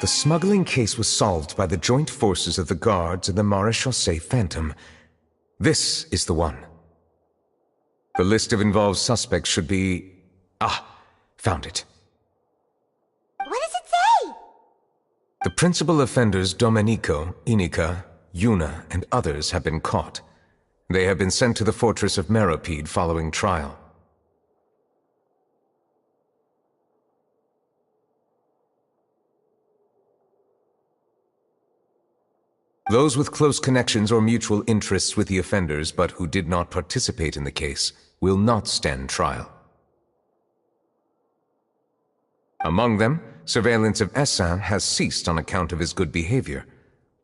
The smuggling case was solved by the joint forces of the guards and the Maréchaussée Phantom. This is the one. The list of involved suspects should be... found it. What does it say? The principal offenders Domenico, Inica, Yuna, and others have been caught. They have been sent to the fortress of Meropide following trial. Those with close connections or mutual interests with the offenders but who did not participate in the case will not stand trial. Among them, surveillance of Essin has ceased on account of his good behavior.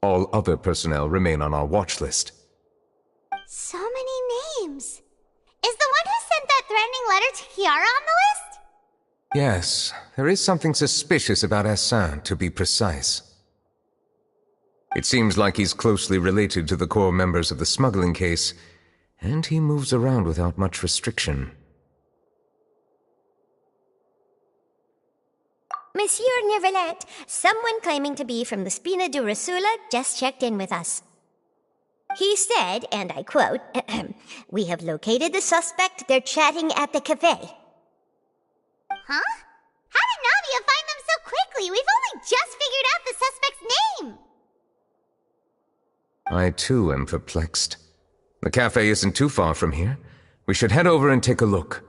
All other personnel remain on our watch list. So many names. Is the one who sent that threatening letter to Kiara on the list? Yes, there is something suspicious about Essin, to be precise. It seems like he's closely related to the core members of the smuggling case, and he moves around without much restriction. Monsieur Neuvillete, someone claiming to be from the Spina di Rosula just checked in with us. He said, and I quote, "We have located the suspect. They're chatting at the cafe." Huh? How did Navia find them so quickly? We've only just figured out the suspect's name. I too am perplexed. The cafe isn't too far from here. We should head over and take a look.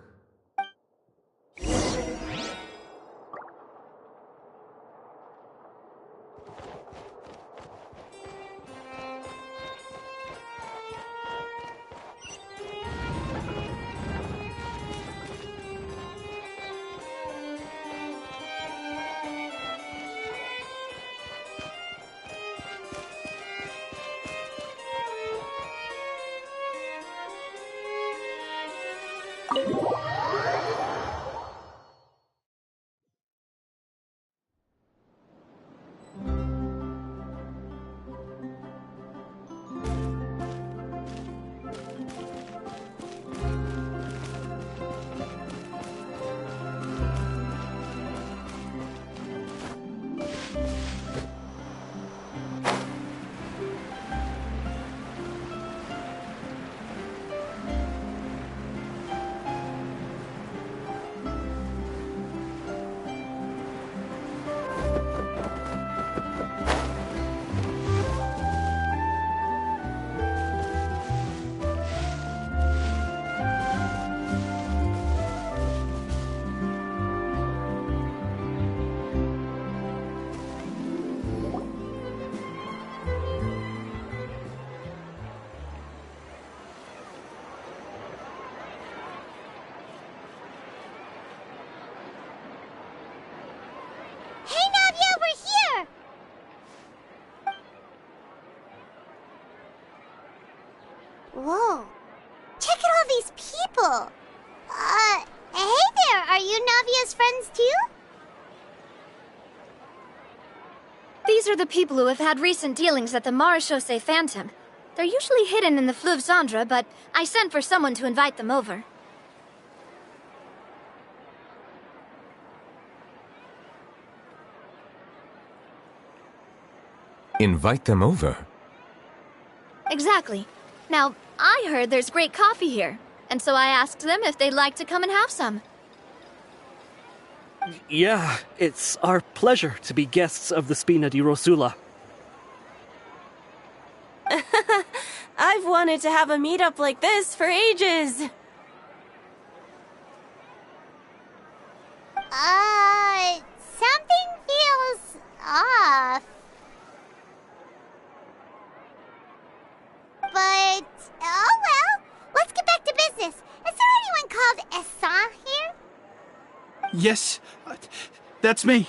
Whoa. Check out all these people. Hey there, are you Navia's friends too? These are the people who have had recent dealings at the Maréchaussée Phantom. They're usually hidden in the Fleuve Cendre, but I sent for someone to invite them over. Invite them over? Exactly. Now, I heard there's great coffee here, and so I asked them if they'd like to come and have some. Yeah, it's our pleasure to be guests of the Spina di Rosula. I've wanted to have a meetup like this for ages. Something feels off. But, oh well, let's get back to business. Is there anyone called Essin here? Yes, that's me.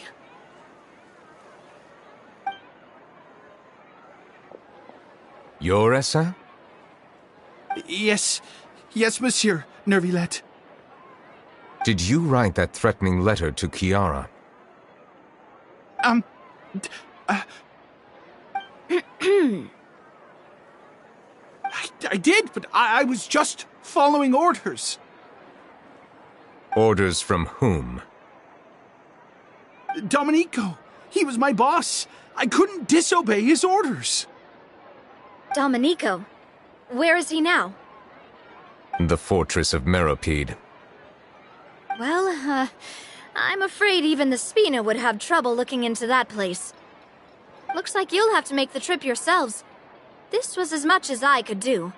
Your essay? Yes, monsieur, Neuvillete. Did you write that threatening letter to Kiara? I did, but I was just following orders. Orders from whom? Domenico, he was my boss. I couldn't disobey his orders. Domenico? Where is he now? The fortress of Meropide. Well, I'm afraid even the Spina would have trouble looking into that place. Looks like you'll have to make the trip yourselves. This was as much as I could do.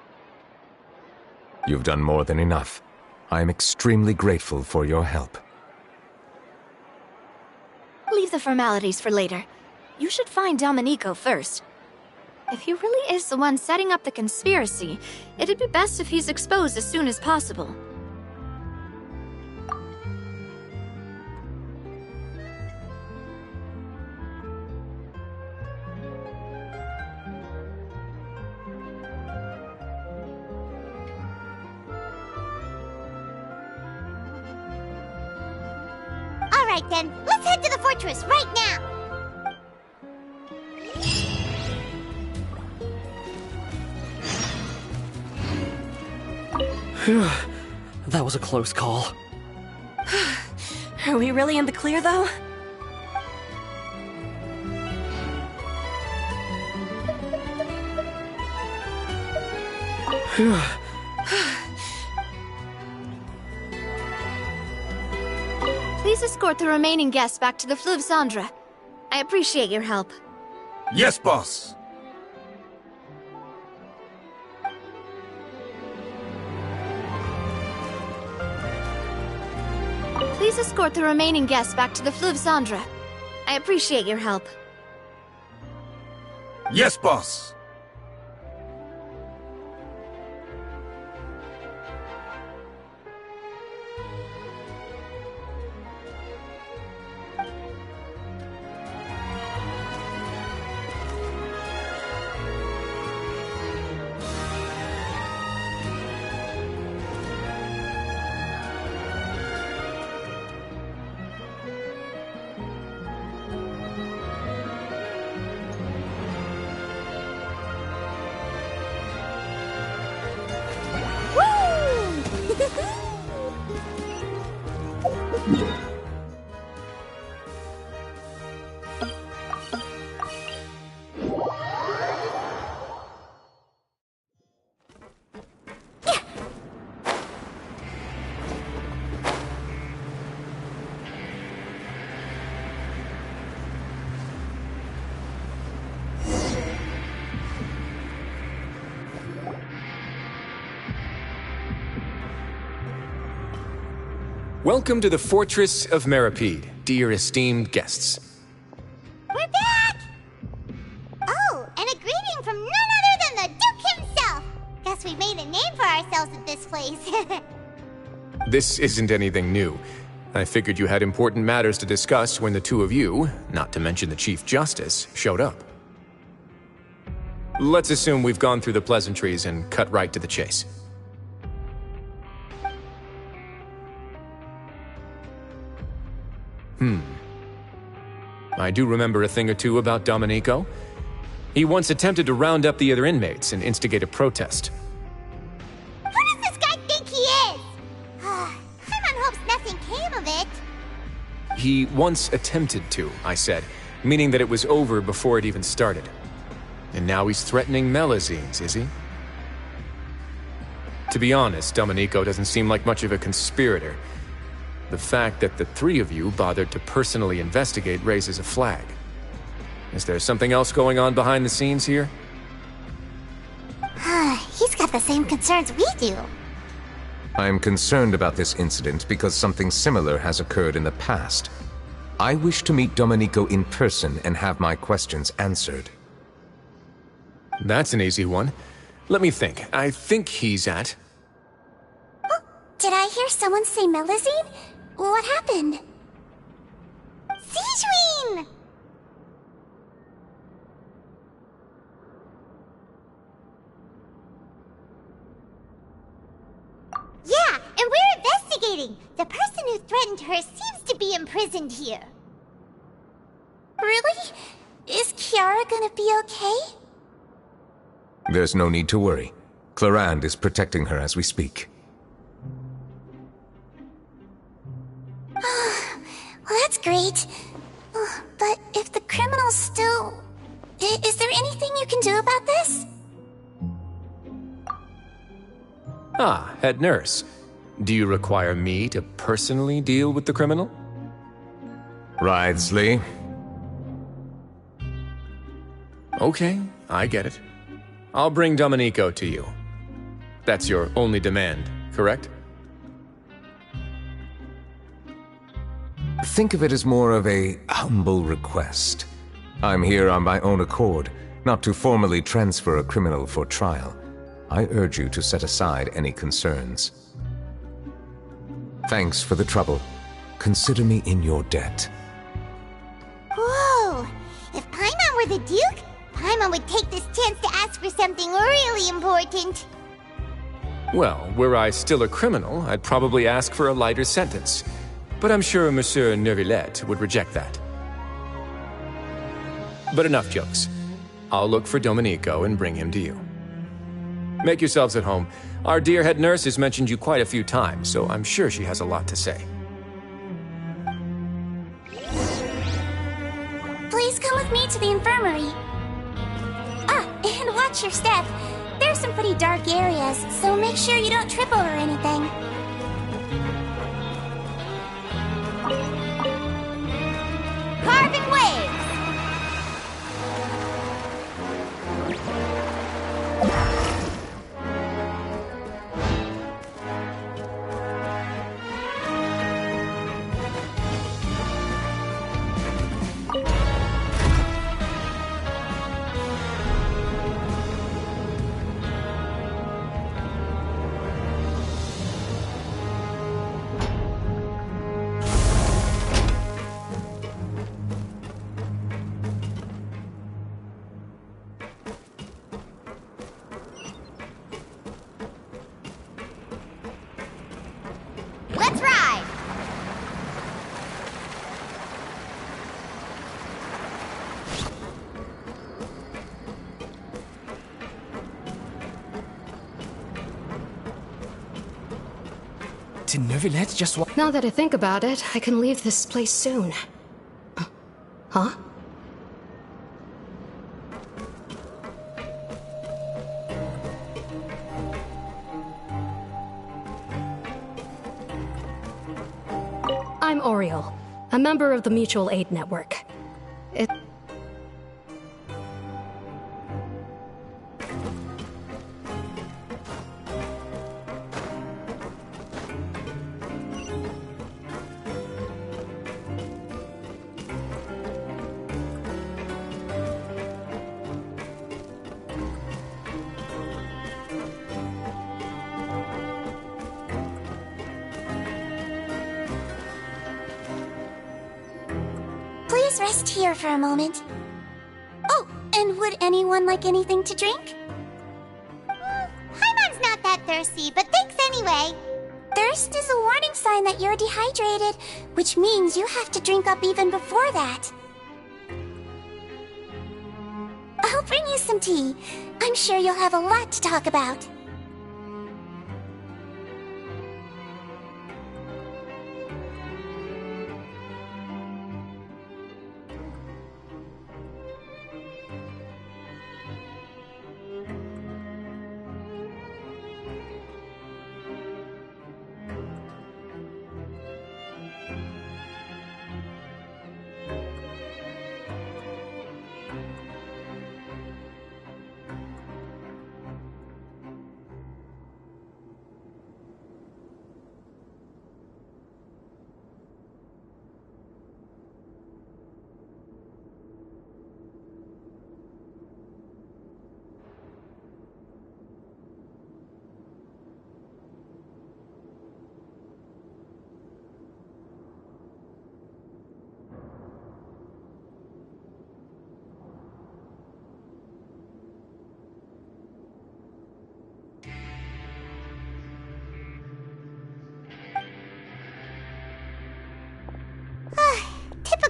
You've done more than enough. I am extremely grateful for your help. Leave the formalities for later. You should find Domenico first. If he really is the one setting up the conspiracy, it'd be best if he's exposed as soon as possible. All right then, let's head to the fortress right now. That was a close call. Are we really in the clear, though? Please escort the remaining guests back to the Fleuve Cendre. I appreciate your help. Yes, boss! Please escort the remaining guests back to the Fleuve Cendre. I appreciate your help. Yes, boss! Welcome to the Fortress of Meropide, dear esteemed guests. We're back! Oh, and a greeting from none other than the Duke himself! Guess we made a name for ourselves at this place. This isn't anything new. I figured you had important matters to discuss when the two of you, not to mention the Chief Justice, showed up. Let's assume we've gone through the pleasantries and cut right to the chase. I do remember a thing or two about Domenico. He once attempted to round up the other inmates and instigate a protest. Who does this guy think he is? Paimon hopes nothing came of it. He once attempted to, I said, meaning that it was over before it even started. And now he's threatening Melazines, is he? To be honest, Domenico doesn't seem like much of a conspirator. The fact that the three of you bothered to personally investigate raises a flag. Is there something else going on behind the scenes here? He's got the same concerns we do. I am concerned about this incident because something similar has occurred in the past. I wish to meet Domenico in person and have my questions answered. That's an easy one. Let me think. I think he's at... Oh, did I hear someone say Melazine? What happened? Sigewinne! And we're investigating. The person who threatened her seems to be imprisoned here. Really? Is Kiara gonna be okay? There's no need to worry. Clarande is protecting her as we speak. Well, that's great. But if the criminal's still... Is there anything you can do about this? Ah, head nurse. Do you require me to personally deal with the criminal? Wriothesley. Okay, I get it. I'll bring Domenico to you. That's your only demand, correct? Think of it as more of a humble request. I'm here on my own accord, not to formally transfer a criminal for trial. I urge you to set aside any concerns. Thanks for the trouble. Consider me in your debt. Whoa! If Paimon were the Duke, Paimon would take this chance to ask for something really important. Well, were I still a criminal, I'd probably ask for a lighter sentence. But I'm sure Monsieur Neuvillete would reject that. But enough jokes. I'll look for Domenico and bring him to you. Make yourselves at home. Our dear head nurse has mentioned you quite a few times, so I'm sure she has a lot to say. Please come with me to the infirmary. Ah, and watch your step. There's some pretty dark areas, so make sure you don't trip over anything. Carving waves! Let's ride! Did Neuvillete just walk? Now that I think about it, I can leave this place soon. Huh? I'm Oriel, a member of the Mutual Aid Network. Please rest here for a moment. Oh, and would anyone like anything to drink? Paimon's not that thirsty, but thanks anyway. Thirst is a warning sign that you're dehydrated, which means you have to drink up even before that. I'll bring you some tea. I'm sure you'll have a lot to talk about.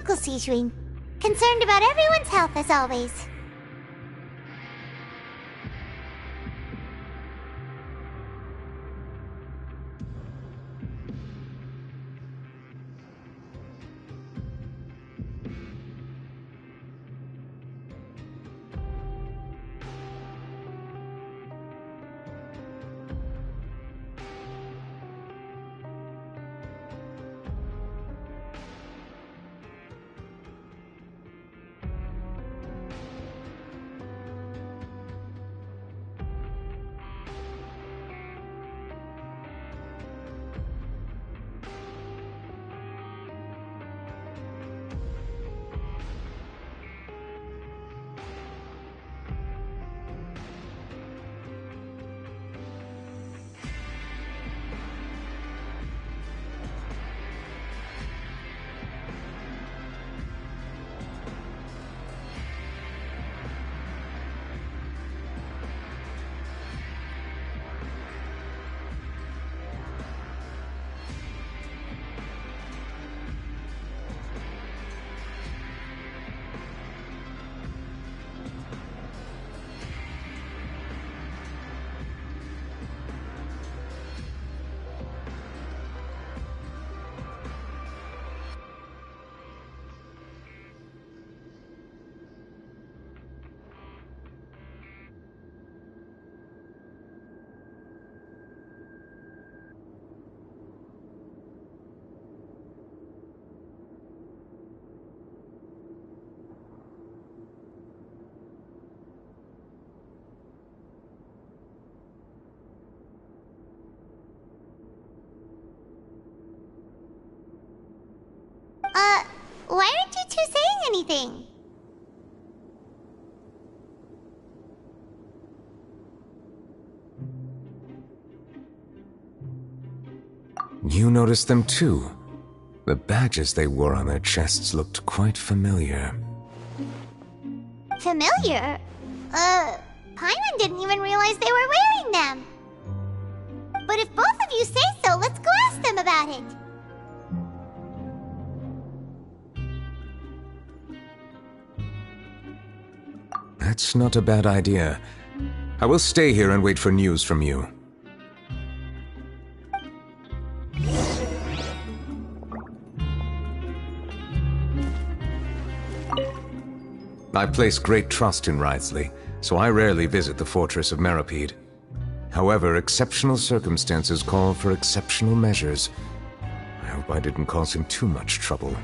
medical seizure. Concerned about everyone's health as always. Why aren't you two saying anything? You noticed them too. The badges they wore on their chests looked quite familiar. Familiar? Paimon didn't even realize they were wearing them. But if both of you say so, let's go ask them about it. That's not a bad idea. I will stay here and wait for news from you. I place great trust in Wriothesley, so I rarely visit the fortress of Meropide. However, exceptional circumstances call for exceptional measures. I hope I didn't cause him too much trouble.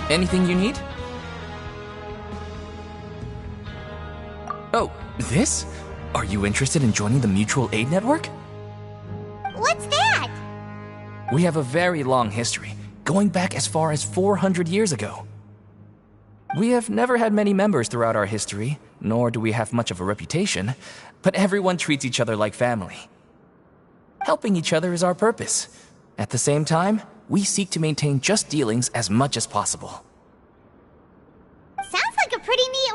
Anything you need? Oh, this? Are you interested in joining the Mutual Aid Network? What's that? We have a very long history, going back as far as 400 years ago. We have never had many members throughout our history, nor do we have much of a reputation, but everyone treats each other like family. Helping each other is our purpose. At the same time, we seek to maintain just dealings as much as possible. Sounds like a pretty neat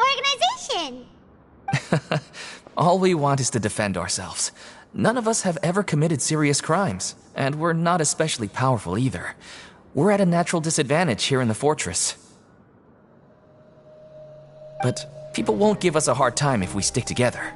organization. All we want is to defend ourselves. None of us have ever committed serious crimes, and we're not especially powerful either. We're at a natural disadvantage here in the fortress. But people won't give us a hard time if we stick together.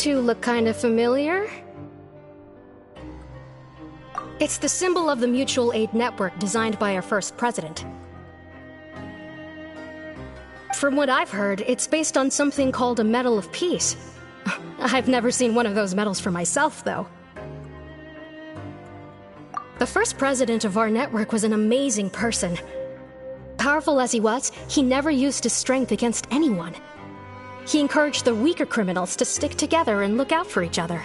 two look kinda familiar. It's the symbol of the mutual aid network designed by our first president. From what I've heard, it's based on something called a Medal of Peace. I've never seen one of those medals for myself, though. The first president of our network was an amazing person. Powerful as he was, he never used his strength against anyone. He encouraged the weaker criminals to stick together and look out for each other.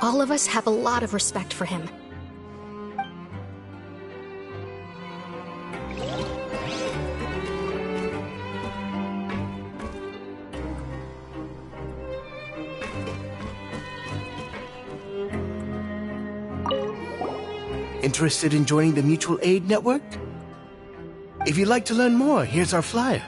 All of us have a lot of respect for him. Interested in joining the Mutual Aid Network? If you'd like to learn more, here's our flyer.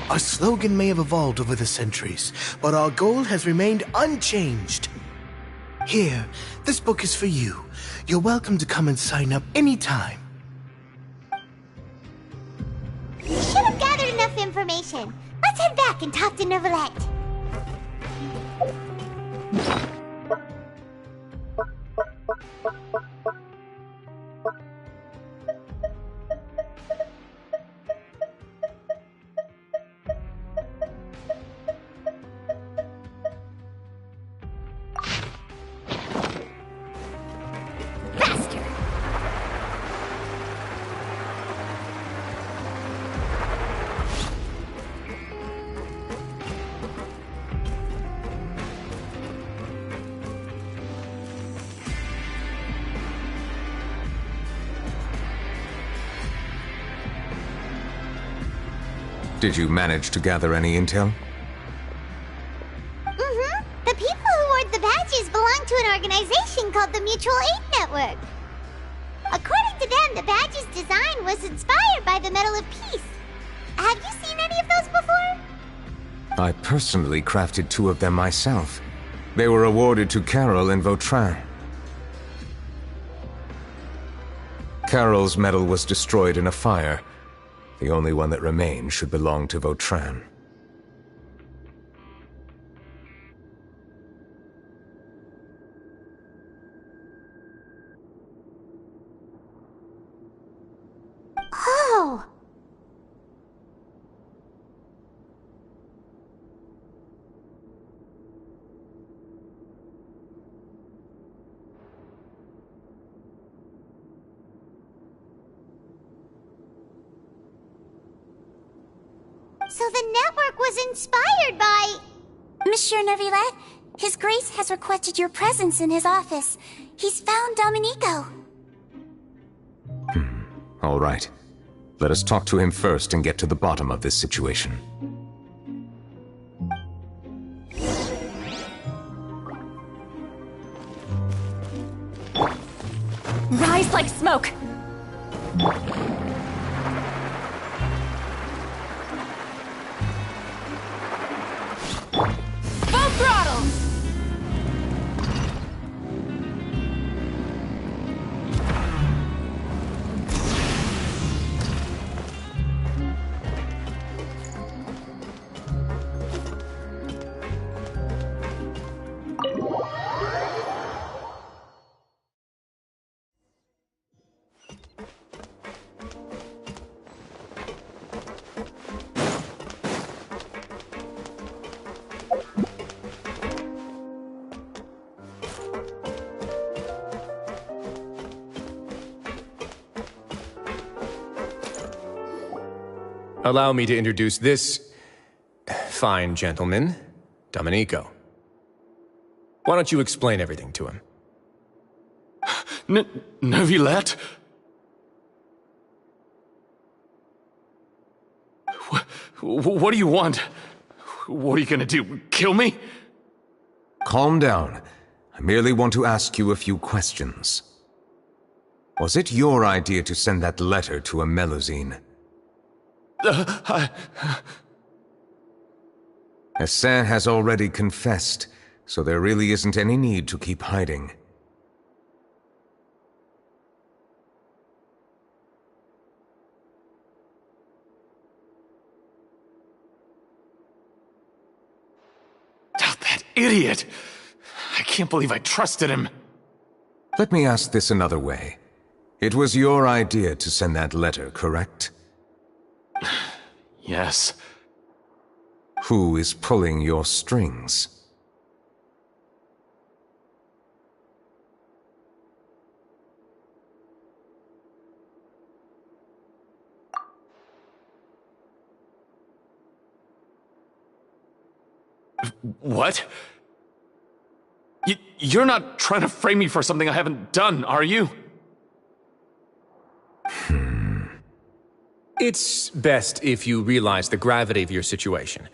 Our slogan may have evolved over the centuries, but our goal has remained unchanged. Here, this book is for you. You're welcome to come and sign up anytime. We should have gathered enough information. Let's head back and talk to Neuvillete. Did you manage to gather any intel? Mm-hmm. The people who wore the badges belong to an organization called the Mutual Aid Network. According to them, the badge's design was inspired by the Medal of Peace. Have you seen any of those before? I personally crafted 2 of them myself. They were awarded to Carol and Vautrin. Carol's medal was destroyed in a fire. The only one that remains should belong to Vautrin. Oh! So the network was inspired by... Monsieur Neuvillete, His Grace has requested your presence in his office. He's found Domenico. All right. Let us talk to him first and get to the bottom of this situation. Rise like smoke! Full throttle! Allow me to introduce this fine gentleman, Domenico. Why don't you explain everything to him? Neuvillete? What do you want? What are you gonna do? Kill me? Calm down. I merely want to ask you a few questions. Was it your idea to send that letter to a Melusine? Hassan has already confessed, so there really isn't any need to keep hiding. That idiot! I can't believe I trusted him. Let me ask this another way. It was your idea to send that letter, correct? Yes. Who is pulling your strings? What? You're not trying to frame me for something I haven't done, are you? It's best if you realize the gravity of your situation.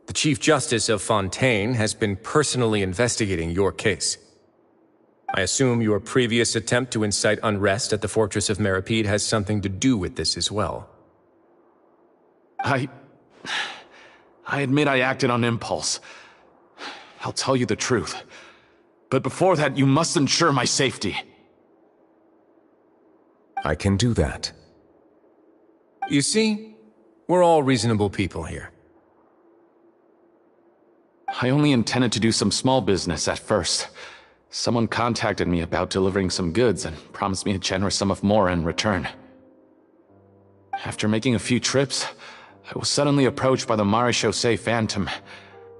The Chief Justice of Fontaine has been personally investigating your case. I assume your previous attempt to incite unrest at the Fortress of Meripede has something to do with this as well. I admit I acted on impulse. I'll tell you the truth. But before that, you must ensure my safety. I can do that. You see, we're all reasonable people here. I only intended to do some small business at first. Someone contacted me about delivering some goods and promised me a generous sum of more in return. After making a few trips, I was suddenly approached by the Marechaussee Phantom.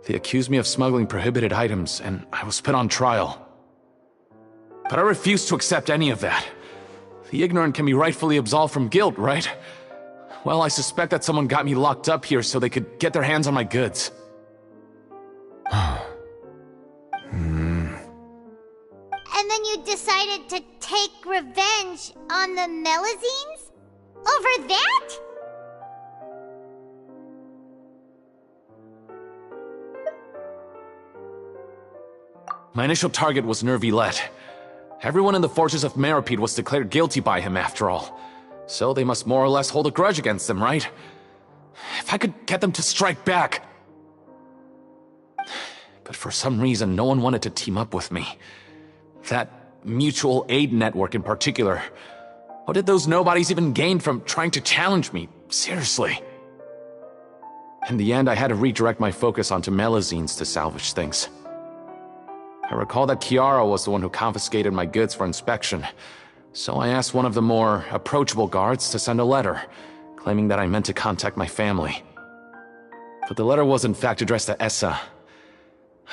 They accused me of smuggling prohibited items, and I was put on trial. But I refused to accept any of that. The ignorant can be rightfully absolved from guilt, right? Well, I suspect that someone got me locked up here so they could get their hands on my goods. And then you decided to take revenge on the Melusines? Over that? My initial target was Neuvillete. Everyone in the Fortress of Meripede was declared guilty by him after all. So they must more or less hold a grudge against him, right? If I could get them to strike back. But for some reason, no one wanted to team up with me. That mutual aid network in particular. What did those nobodies even gain from trying to challenge me? Seriously. In the end, I had to redirect my focus onto Melusines to salvage things. I recall that Chiara was the one who confiscated my goods for inspection, so I asked one of the more approachable guards to send a letter, claiming that I meant to contact my family. But the letter was in fact addressed to Essa.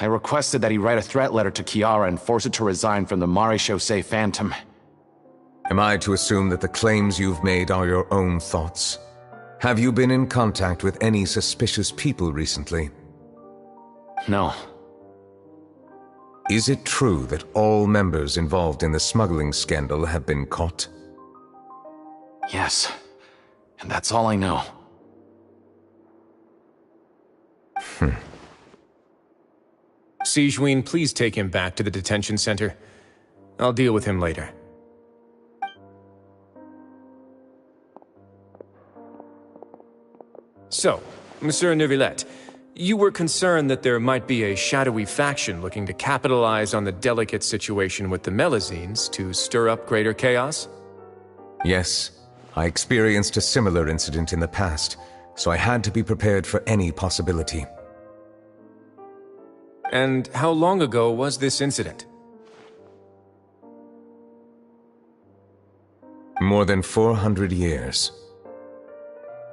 I requested that he write a threat letter to Chiara and force her to resign from the Marechaussee Phantom. Am I to assume that the claims you've made are your own thoughts? Have you been in contact with any suspicious people recently? No. Is it true that all members involved in the smuggling scandal have been caught? Yes. And that's all I know. Sigewinne, please take him back to the detention center. I'll deal with him later. So, Monsieur Neuvillete, you were concerned that there might be a shadowy faction looking to capitalize on the delicate situation with the Melusines to stir up greater chaos? Yes. I experienced a similar incident in the past, so I had to be prepared for any possibility. And how long ago was this incident? More than 400 years.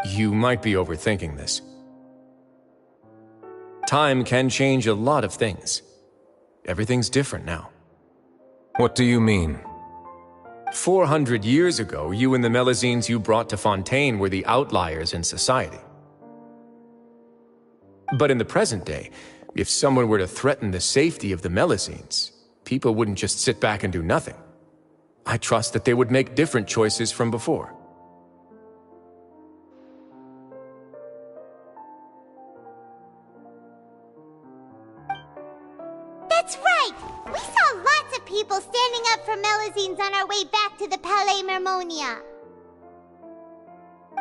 You might be overthinking this. Time can change a lot of things. Everything's different now. What do you mean? 400 years ago, you and the Melusines you brought to Fontaine were the outliers in society. But in the present day, if someone were to threaten the safety of the Melusines, people wouldn't just sit back and do nothing. I trust that they would make different choices from before. That's right! We saw lots of people standing up for Melusines on our way back to the Palais Mermonia.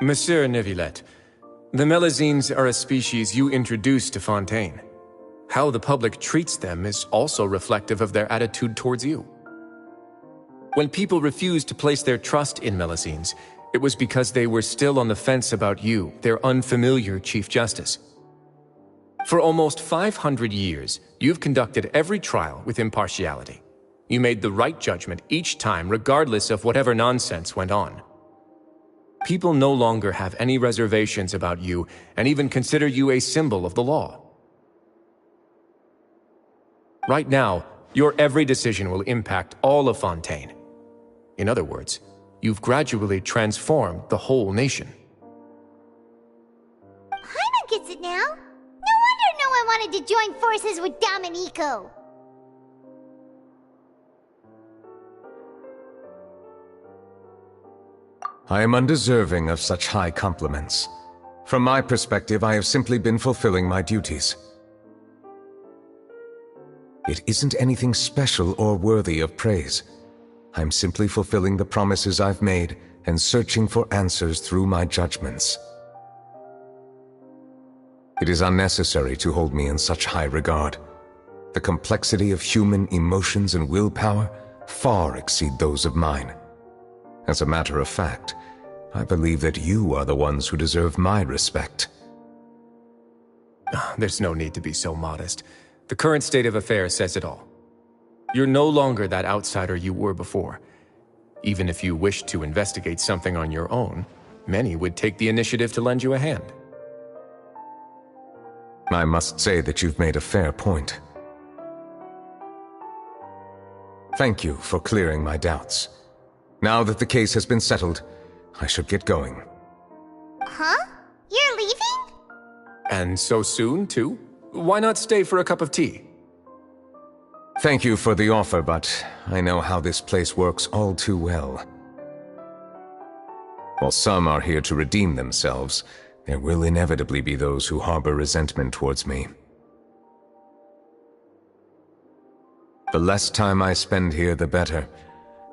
Monsieur Neuvillete, the Melusines are a species you introduced to Fontaine. How the public treats them is also reflective of their attitude towards you. When people refused to place their trust in Melusines, it was because they were still on the fence about you, their unfamiliar Chief Justice. For almost 500 years, you've conducted every trial with impartiality. You made the right judgment each time, regardless of whatever nonsense went on. People no longer have any reservations about you and even consider you a symbol of the law. Right now, your every decision will impact all of Fontaine. In other words, you've gradually transformed the whole nation. Paimon gets it now. No wonder no one wanted to join forces with Domenico. I am undeserving of such high compliments. From my perspective, I have simply been fulfilling my duties. It isn't anything special or worthy of praise. I'm simply fulfilling the promises I've made and searching for answers through my judgments. It is unnecessary to hold me in such high regard. The complexity of human emotions and willpower far exceed those of mine. As a matter of fact, I believe that you are the ones who deserve my respect. There's no need to be so modest. The current state of affairs says it all. You're no longer that outsider you were before. Even if you wished to investigate something on your own, many would take the initiative to lend you a hand. I must say that you've made a fair point. Thank you for clearing my doubts. Now that the case has been settled, I should get going. Huh? You're leaving? And so soon, too? Why not stay for a cup of tea? Thank you for the offer, but I know how this place works all too well. While some are here to redeem themselves, there will inevitably be those who harbor resentment towards me. The less time I spend here, the better.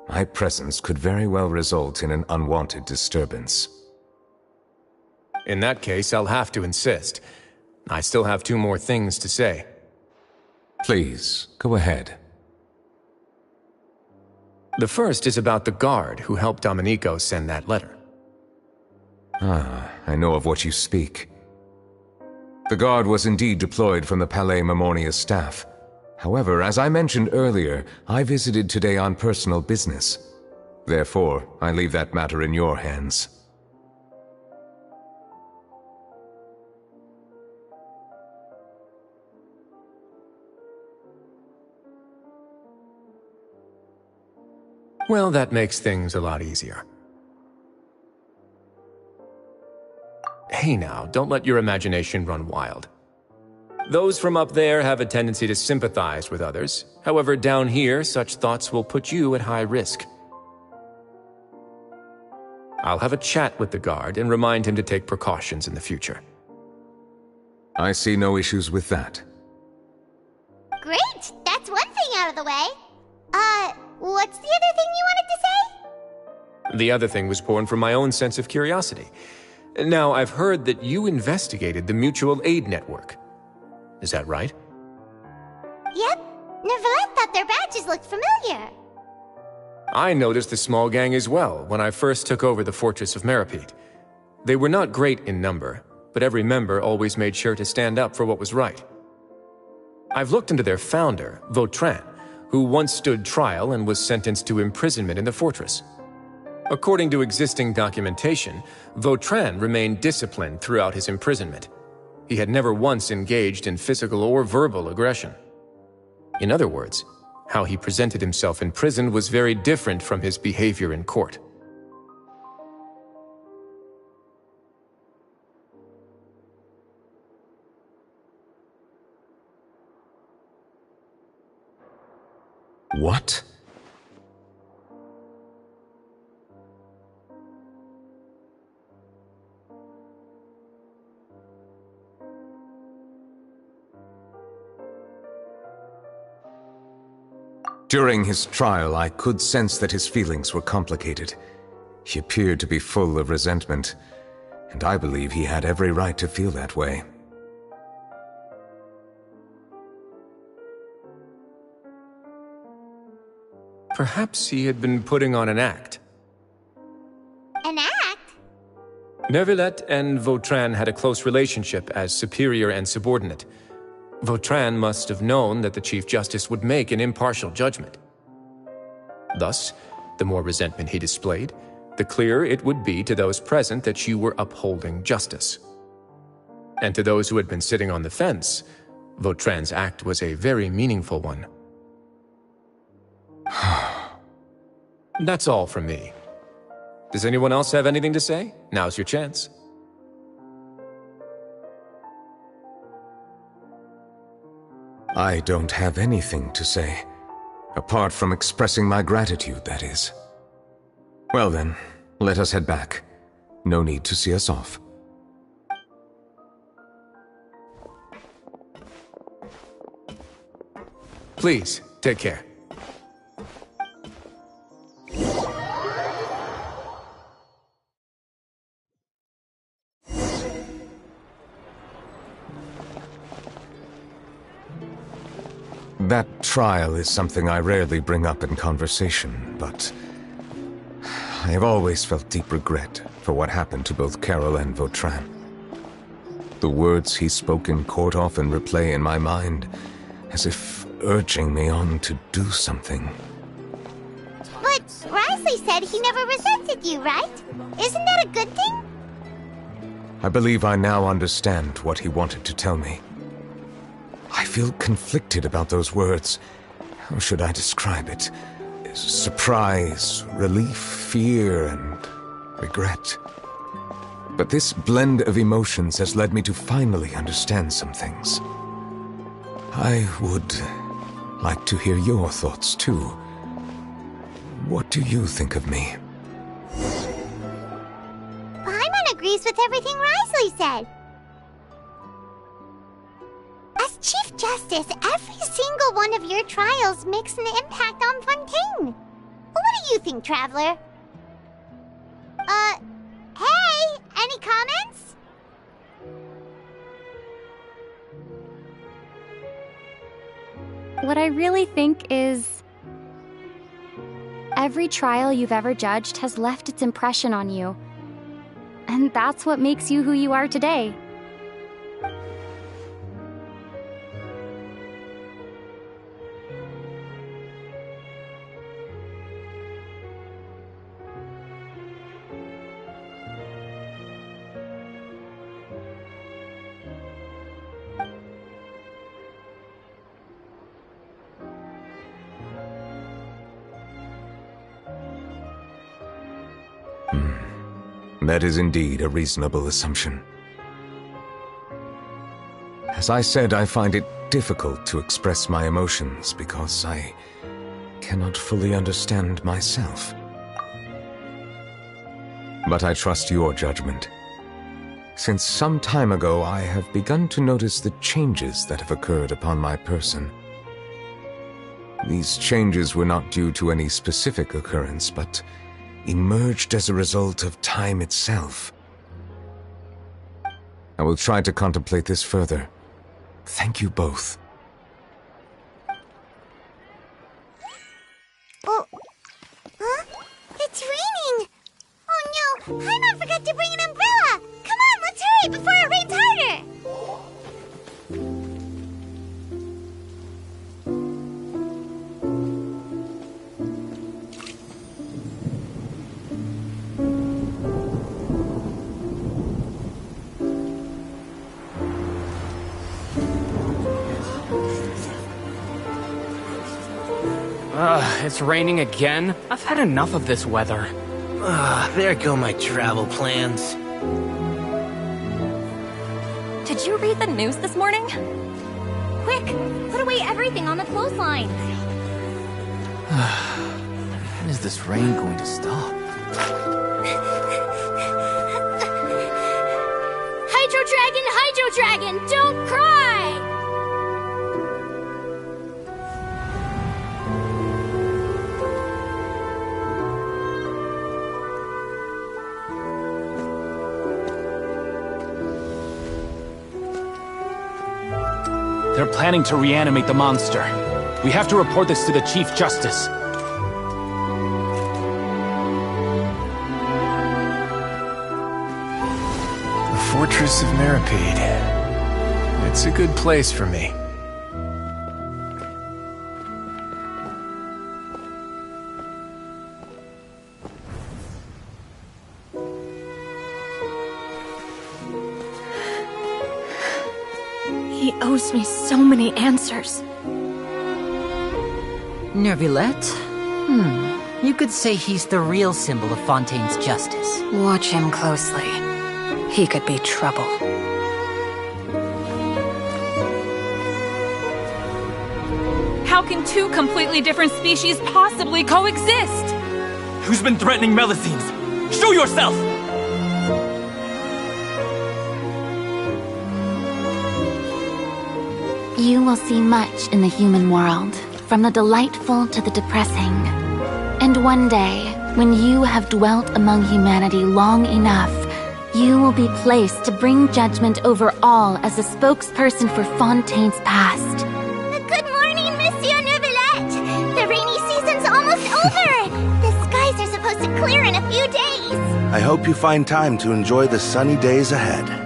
My presence could very well result in an unwanted disturbance. In that case, I'll have to insist. I still have 2 more things to say. Please, go ahead. The first is about the guard who helped Domenico send that letter. I know of what you speak. The guard was indeed deployed from the Palais Mermonia's staff. However, as I mentioned earlier, I visited today on personal business. Therefore, I leave that matter in your hands. Well, that makes things a lot easier. Hey now, don't let your imagination run wild. Those from up there have a tendency to sympathize with others. However, down here, such thoughts will put you at high risk. I'll have a chat with the guard and remind him to take precautions in the future. I see no issues with that. Great! That's one thing out of the way. What's the other thing you wanted to say? The other thing was born from my own sense of curiosity. Now, I've heard that you investigated the mutual aid network. Is that right? Yep. Neuvillete thought their badges looked familiar. I noticed the small gang as well when I first took over the Fortress of Meripede. They were not great in number, but every member always made sure to stand up for what was right. I've looked into their founder, Vautrin, who once stood trial and was sentenced to imprisonment in the fortress. According to existing documentation, Vautrin remained disciplined throughout his imprisonment. He had never once engaged in physical or verbal aggression. In other words, how he presented himself in prison was very different from his behavior in court. What? During his trial, I could sense that his feelings were complicated. He appeared to be full of resentment, and I believe he had every right to feel that way. Perhaps he had been putting on an act. An act? Neuvillete and Vautrin had a close relationship as superior and subordinate. Vautrin must have known that the Chief Justice would make an impartial judgment. Thus, the more resentment he displayed, the clearer it would be to those present that you were upholding justice. And to those who had been sitting on the fence, Vautrin's act was a very meaningful one. That's all from me. Does anyone else have anything to say? Now's your chance. I don't have anything to say. Apart from expressing my gratitude, that is. Well then, let us head back. No need to see us off. Please, take care. That trial is something I rarely bring up in conversation, but I have always felt deep regret for what happened to both Carol and Vautrin. The words he spoke in court often replay in my mind, as if urging me on to do something. But Risley said he never resented you, right? Isn't that a good thing? I believe I now understand what he wanted to tell me. I feel conflicted about those words. How should I describe it? Surprise, relief, fear, and regret. But this blend of emotions has led me to finally understand some things. I would like to hear your thoughts, too. What do you think of me? Paimon agrees with everything Risley said. As Chief Justice, every single one of your trials makes an impact on Fontaine. What do you think, Traveler? Hey, any comments? What I really think is... every trial you've ever judged has left its impression on you. And that's what makes you who you are today. That is indeed a reasonable assumption. As I said, I find it difficult to express my emotions because I cannot fully understand myself. But I trust your judgment. Since some time ago, I have begun to notice the changes that have occurred upon my person. These changes were not due to any specific occurrence, but emerged as a result of time itself. I will try to contemplate this further. Thank you both. Oh, huh? It's raining! Oh no, Paimon forgot to bring an umbrella! Come on, let's hurry before it rains harder! It's raining again? I've had enough of this weather. There go my travel plans. Did you read the news this morning? Quick, put away everything on the clothesline. this rain going to stop? Hydro Dragon, don't cry! They're planning to reanimate the monster. We have to report this to the Chief Justice. The Fortress of Meripede. It's a good place for me. He owes me so many answers. Neuvillete? You could say he's the real symbol of Fontaine's justice. Watch him closely. He could be trouble. How can two completely different species possibly coexist? Who's been threatening Melazines? Show yourself! You will see much in the human world, from the delightful to the depressing. And one day, when you have dwelt among humanity long enough, you will be placed to bring judgment over all as a spokesperson for Fontaine's past. Good morning, Monsieur Neuvillete! The rainy season's almost over! The skies are supposed to clear in a few days! I hope you find time to enjoy the sunny days ahead.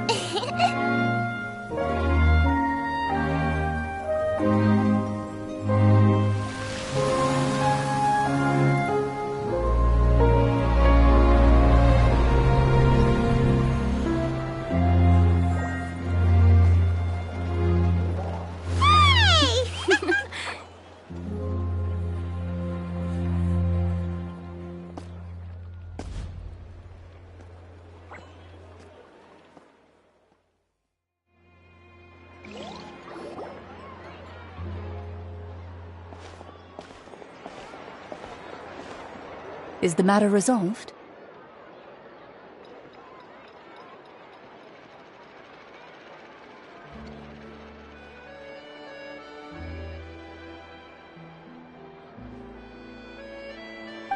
Is the matter resolved?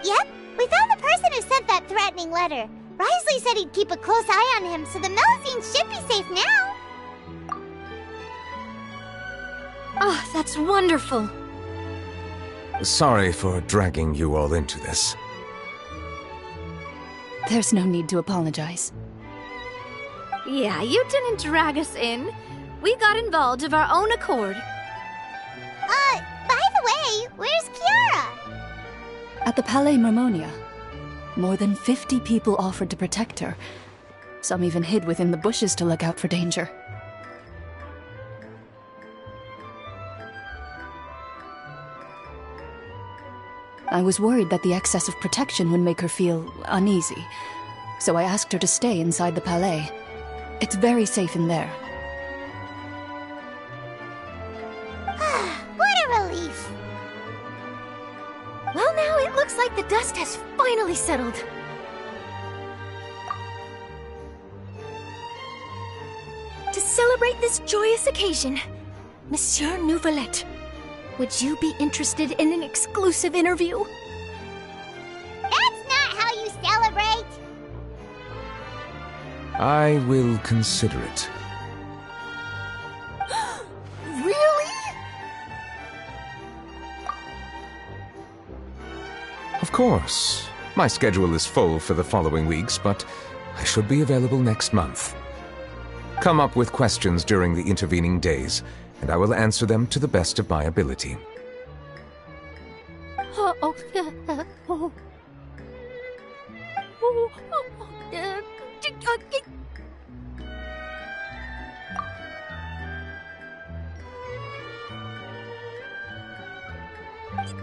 Yep, we found the person who sent that threatening letter. Risley said he'd keep a close eye on him, so the Melazines should be safe now. Oh, that's wonderful. Sorry for dragging you all into this. There's no need to apologize. Yeah, you didn't drag us in. We got involved of our own accord. By the way, where's Kiara? At the Palais Mermonia, more than 50 people offered to protect her. Some even hid within the bushes to look out for danger. I was worried that the excess of protection would make her feel uneasy, so I asked her to stay inside the Palais. It's very safe in there. What a relief! Well, now it looks like the dust has finally settled. To celebrate this joyous occasion, Monsieur Neuvillete, would you be interested in an exclusive interview? That's not how you celebrate! I will consider it. Really? Of course. My schedule is full for the following weeks, but I should be available next month. Come up with questions during the intervening days, and I will answer them to the best of my ability.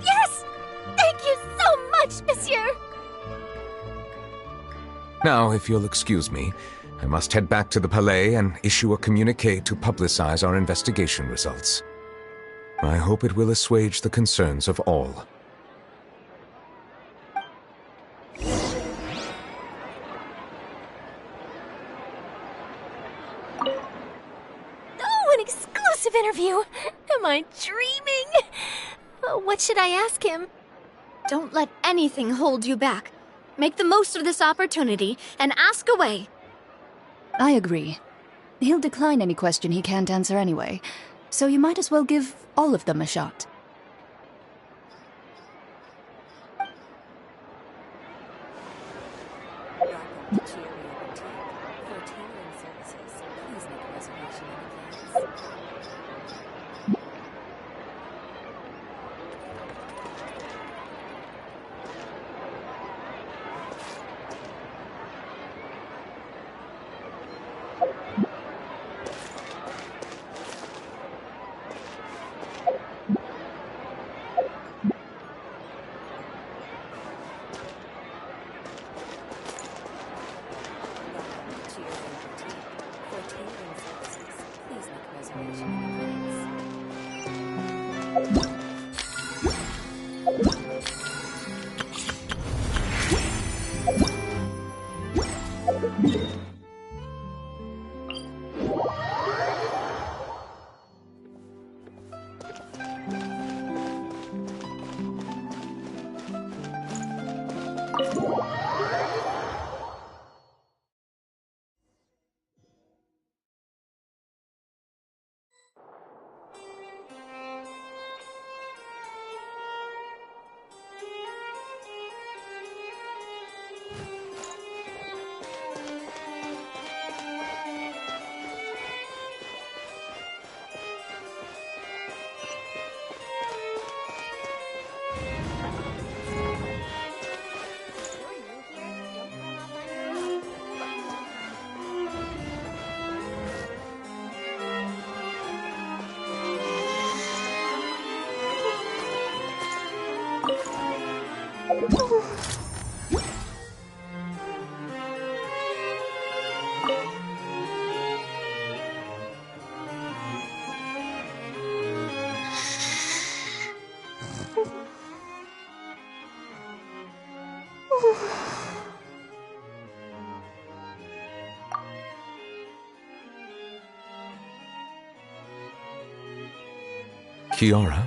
Yes! Thank you so much, monsieur! Now, if you'll excuse me, I must head back to the Palais and issue a communique to publicize our investigation results. I hope it will assuage the concerns of all. interview. Am I dreaming? What should I ask him? Don't let anything hold you back. Make the most of this opportunity and ask away. I agree. He'll decline any question he can't answer anyway, so you might as well give all of them a shot. Kiara?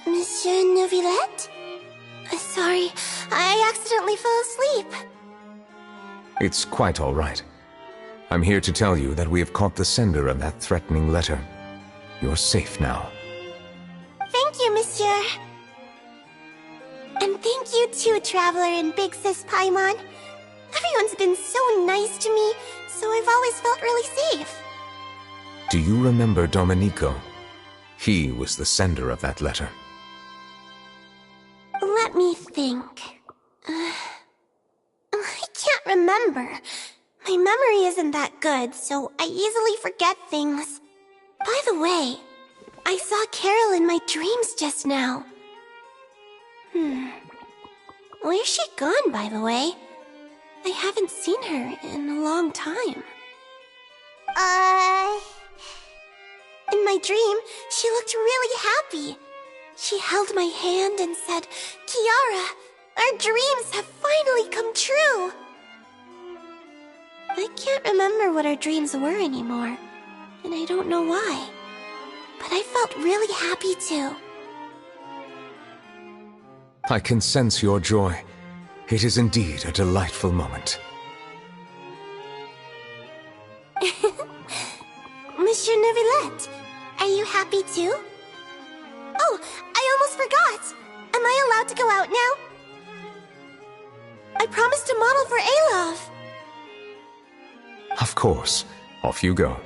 Monsieur Neuvillete? Sorry, I accidentally fell asleep. It's quite all right. I'm here to tell you that we have caught the sender of that threatening letter. You're safe now. Thank you, monsieur. And thank you too, Traveler and Big Sis Paimon. Everyone's been so nice to me, so I've always felt really safe. Do you remember Domenico? He was the sender of that letter. Let me think. I can't remember. My memory isn't that good, so I easily forget things. By the way, I saw Carol in my dreams just now. Where's she gone, by the way? I haven't seen her in a long time. In my dream, she looked really happy. She held my hand and said, "Kiara, our dreams have finally come true." I can't remember what our dreams were anymore, and I don't know why. But I felt really happy too. I can sense your joy. It is indeed a delightful moment. Monsieur Neuvillete, are you happy too? Oh, I almost forgot! Am I allowed to go out now? I promised to model for Alov. Of course. Off you go.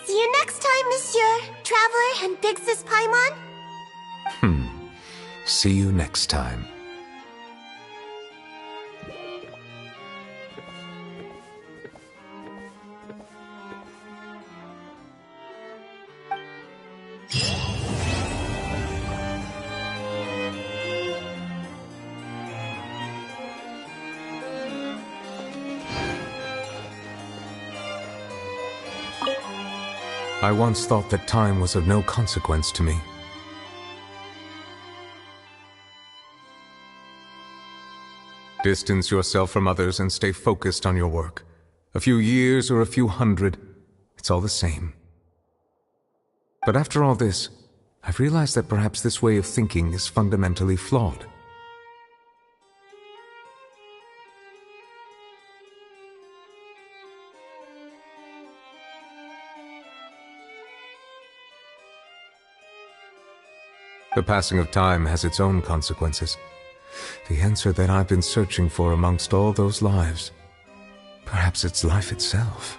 See you next time, Monsieur, Traveler, and Big Sis Paimon. See you next time. I once thought that time was of no consequence to me. Distance yourself from others and stay focused on your work. A few years or a few hundred, it's all the same. But after all this, I've realized that perhaps this way of thinking is fundamentally flawed. The passing of time has its own consequences. The answer that I've been searching for amongst all those lives. Perhaps it's life itself.